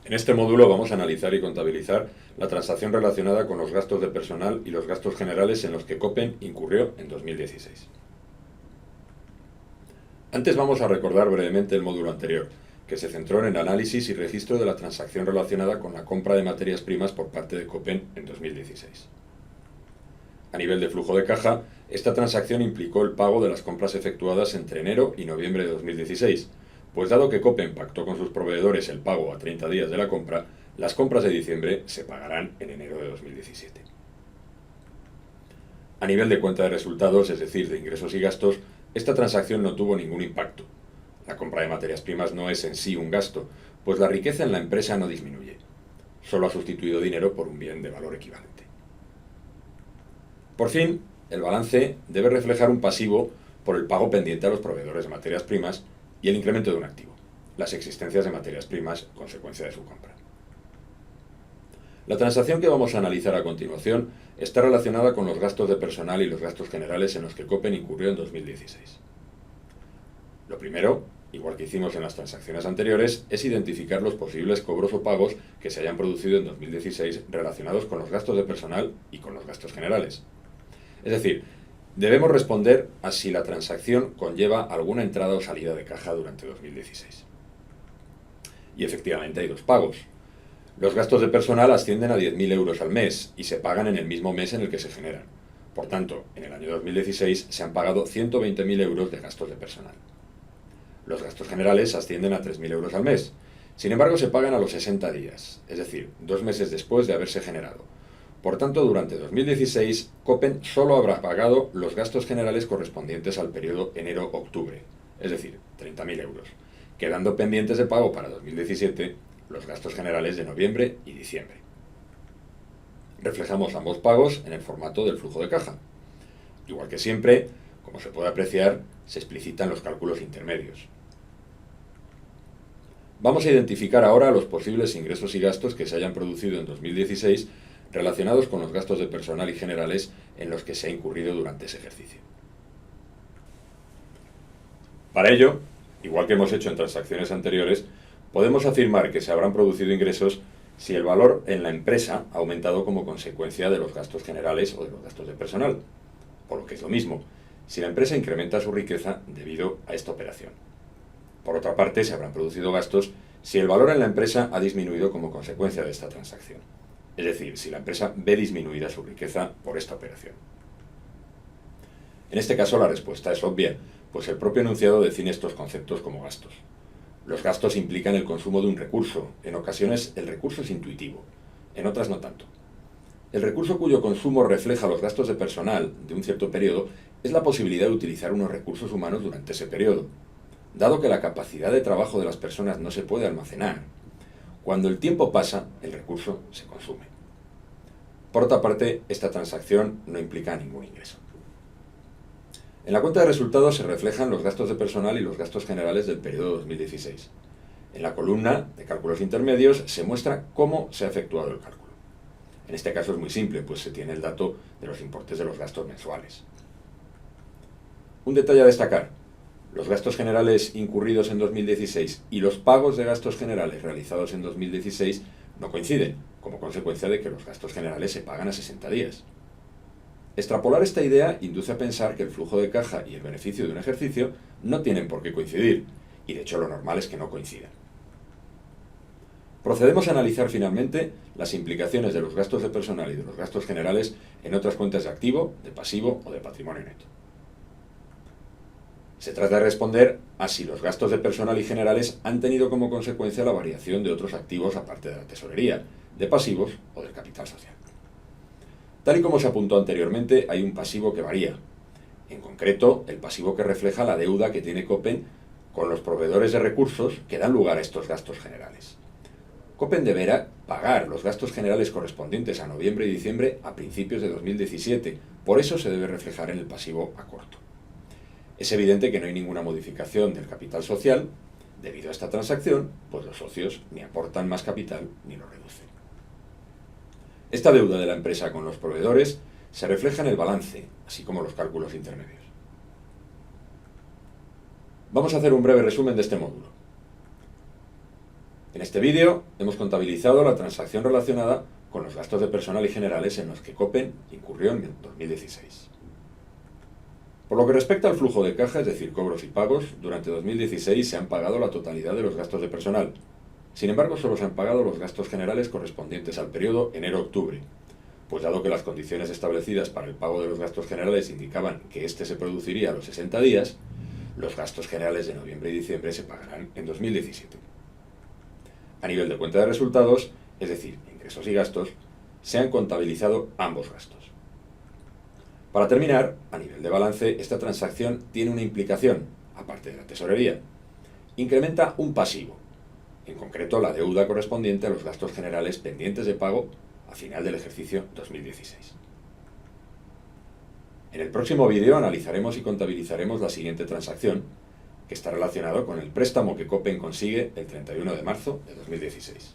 En este módulo vamos a analizar y contabilizar la transacción relacionada con los gastos de personal y los gastos generales en los que Copen incurrió en 2016. Antes vamos a recordar brevemente el módulo anterior, que se centró en el análisis y registro de la transacción relacionada con la compra de materias primas por parte de Copen en 2016. A nivel de flujo de caja, esta transacción implicó el pago de las compras efectuadas entre enero y noviembre de 2016, pues dado que Copen pactó con sus proveedores el pago a 30 días de la compra, las compras de diciembre se pagarán en enero de 2017. A nivel de cuenta de resultados, es decir, de ingresos y gastos, esta transacción no tuvo ningún impacto. La compra de materias primas no es en sí un gasto, pues la riqueza en la empresa no disminuye. Solo ha sustituido dinero por un bien de valor equivalente. Por fin, el balance debe reflejar un pasivo por el pago pendiente a los proveedores de materias primas y el incremento de un activo, las existencias de materias primas consecuencia de su compra. La transacción que vamos a analizar a continuación está relacionada con los gastos de personal y los gastos generales en los que Copen incurrió en 2016. Lo primero, igual que hicimos en las transacciones anteriores, es identificar los posibles cobros o pagos que se hayan producido en 2016 relacionados con los gastos de personal y con los gastos generales. Es decir, debemos responder a si la transacción conlleva alguna entrada o salida de caja durante 2016. Y efectivamente hay dos pagos. Los gastos de personal ascienden a 10.000 euros al mes y se pagan en el mismo mes en el que se generan. Por tanto, en el año 2016 se han pagado 120.000 euros de gastos de personal. Los gastos generales ascienden a 3.000 euros al mes. Sin embargo, se pagan a los 60 días, es decir, 2 meses después de haberse generado. Por tanto, durante 2016, Copen solo habrá pagado los gastos generales correspondientes al periodo enero-octubre, es decir, 30.000 euros, quedando pendientes de pago para 2017 los gastos generales de noviembre y diciembre. Reflejamos ambos pagos en el formato del flujo de caja. Igual que siempre, como se puede apreciar, se explicitan los cálculos intermedios. Vamos a identificar ahora los posibles ingresos y gastos que se hayan producido en 2016 relacionados con los gastos de personal y generales en los que se ha incurrido durante ese ejercicio. Para ello, igual que hemos hecho en transacciones anteriores, podemos afirmar que se habrán producido ingresos si el valor en la empresa ha aumentado como consecuencia de los gastos generales o de los gastos de personal, por lo que es lo mismo, si la empresa incrementa su riqueza debido a esta operación. Por otra parte, se habrán producido gastos si el valor en la empresa ha disminuido como consecuencia de esta transacción, es decir, si la empresa ve disminuida su riqueza por esta operación. En este caso la respuesta es obvia, pues el propio enunciado define estos conceptos como gastos. Los gastos implican el consumo de un recurso, en ocasiones el recurso es intuitivo, en otras no tanto. El recurso cuyo consumo refleja los gastos de personal de un cierto periodo es la posibilidad de utilizar unos recursos humanos durante ese periodo. Dado que la capacidad de trabajo de las personas no se puede almacenar, cuando el tiempo pasa, el recurso se consume. Por otra parte, esta transacción no implica ningún ingreso. En la cuenta de resultados se reflejan los gastos de personal y los gastos generales del periodo 2016. En la columna de cálculos intermedios se muestra cómo se ha efectuado el cálculo. En este caso es muy simple, pues se tiene el dato de los importes de los gastos mensuales. Un detalle a destacar: los gastos generales incurridos en 2016 y los pagos de gastos generales realizados en 2016 no coinciden, como consecuencia de que los gastos generales se pagan a 60 días. Extrapolar esta idea induce a pensar que el flujo de caja y el beneficio de un ejercicio no tienen por qué coincidir, y de hecho lo normal es que no coincidan. Procedemos a analizar finalmente las implicaciones de los gastos de personal y de los gastos generales en otras cuentas de activo, de pasivo o de patrimonio neto. Se trata de responder a si los gastos de personal y generales han tenido como consecuencia la variación de otros activos aparte de la tesorería, de pasivos o del capital social. Tal y como se apuntó anteriormente, hay un pasivo que varía. En concreto, el pasivo que refleja la deuda que tiene Copen con los proveedores de recursos que dan lugar a estos gastos generales. Copen deberá pagar los gastos generales correspondientes a noviembre y diciembre a principios de 2017, por eso se debe reflejar en el pasivo a corto. Es evidente que no hay ninguna modificación del capital social debido a esta transacción, pues los socios ni aportan más capital ni lo reducen. Esta deuda de la empresa con los proveedores se refleja en el balance, así como los cálculos intermedios. Vamos a hacer un breve resumen de este módulo. En este vídeo hemos contabilizado la transacción relacionada con los gastos de personal y generales en los que Copen incurrió en 2016. Por lo que respecta al flujo de caja, es decir, cobros y pagos, durante 2016 se han pagado la totalidad de los gastos de personal. Sin embargo, solo se han pagado los gastos generales correspondientes al periodo enero-octubre, pues dado que las condiciones establecidas para el pago de los gastos generales indicaban que éste se produciría a los 60 días, los gastos generales de noviembre y diciembre se pagarán en 2017. A nivel de cuenta de resultados, es decir, ingresos y gastos, se han contabilizado ambos gastos. Para terminar, a nivel de balance, esta transacción tiene una implicación, aparte de la tesorería. Incrementa un pasivo, en concreto la deuda correspondiente a los gastos generales pendientes de pago a final del ejercicio 2016. En el próximo vídeo analizaremos y contabilizaremos la siguiente transacción, que está relacionado con el préstamo que Copen consigue el 31 de marzo de 2016.